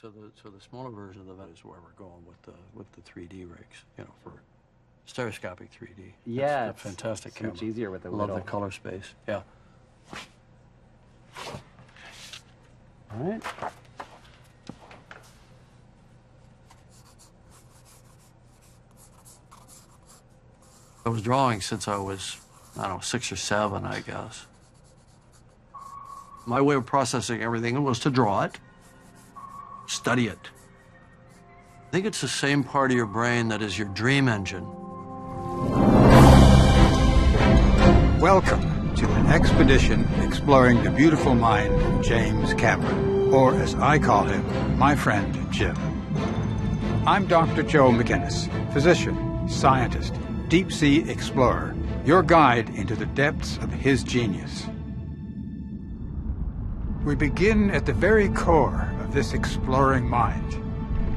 So the smaller version of that is where we're going with the 3D rigs, for stereoscopic 3D. Yeah, it's a fantastic camera. Much easier with the Love the color space. Yeah. All right. I was drawing since I was, 6 or 7, I guess. My way of processing everything was to draw it, study it. I think it's the same part of your brain that is your dream engine. Welcome to an expedition exploring the beautiful mind of James Cameron, or as I call him, my friend Jim. I'm Dr. Joe MacInnis, physician, scientist, deep-sea explorer, your guide into the depths of his genius. We begin at the very core of this exploring mind.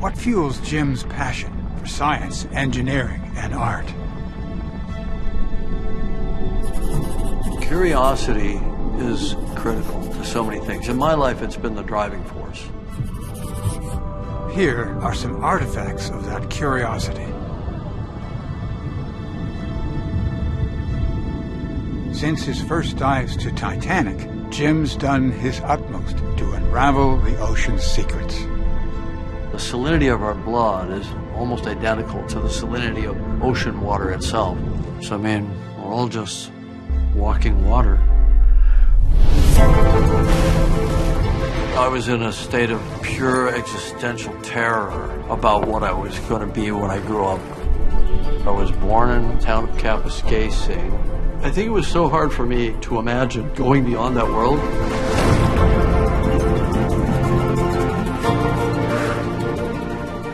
What fuels Jim's passion for science, engineering, and art? Curiosity is critical to so many things. In my life, it's been the driving force. Here are some artifacts of that curiosity. Since his first dives to Titanic, Jim's done his utmost to unravel the ocean's secrets. The salinity of our blood is almost identical to the salinity of ocean water itself. So, we're all just walking water. I was in a state of pure existential terror about what I was going to be when I grew up. I was born in the town of Kapuskasing. I think it was so hard for me to imagine going beyond that world.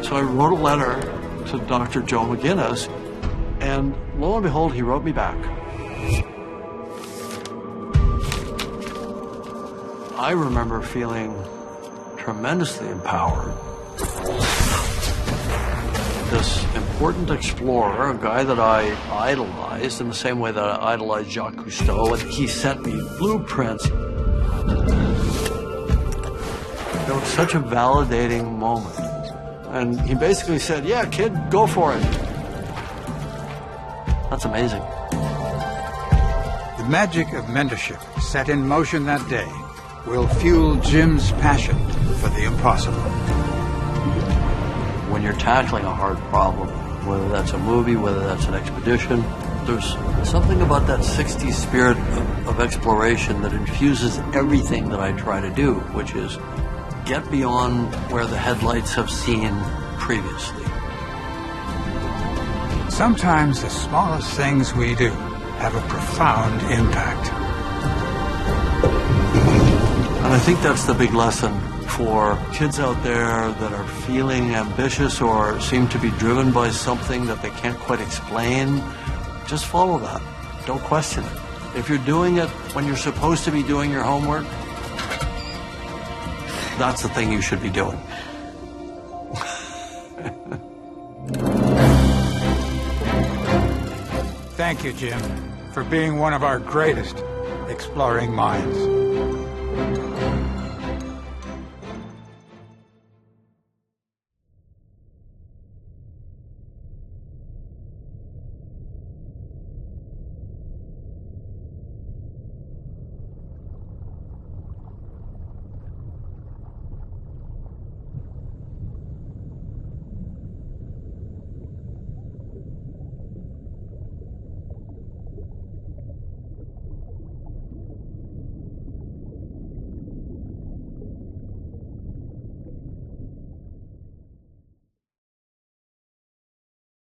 So I wrote a letter to Dr. Joe MacInnis, and lo and behold, he wrote me back. I remember feeling tremendously empowered. This important explorer, a guy that I idolized in the same way that I idolized Jacques Cousteau, and he sent me blueprints. It was such a validating moment. And he basically said, yeah, kid, go for it. That's amazing. The magic of mentorship set in motion that day will fuel Jim's passion for the impossible. When you're tackling a hard problem, whether that's a movie, whether that's an expedition, there's something about that 60s spirit of exploration that infuses everything that I try to do, which is get beyond where the headlights have seen previously. Sometimes the smallest things we do have a profound impact. And I think that's the big lesson for kids out there that are feeling ambitious or seem to be driven by something that they can't quite explain. Just follow that. Don't question it. If you're doing it when you're supposed to be doing your homework, that's the thing you should be doing. Thank you, Jim, for being one of our greatest exploring minds.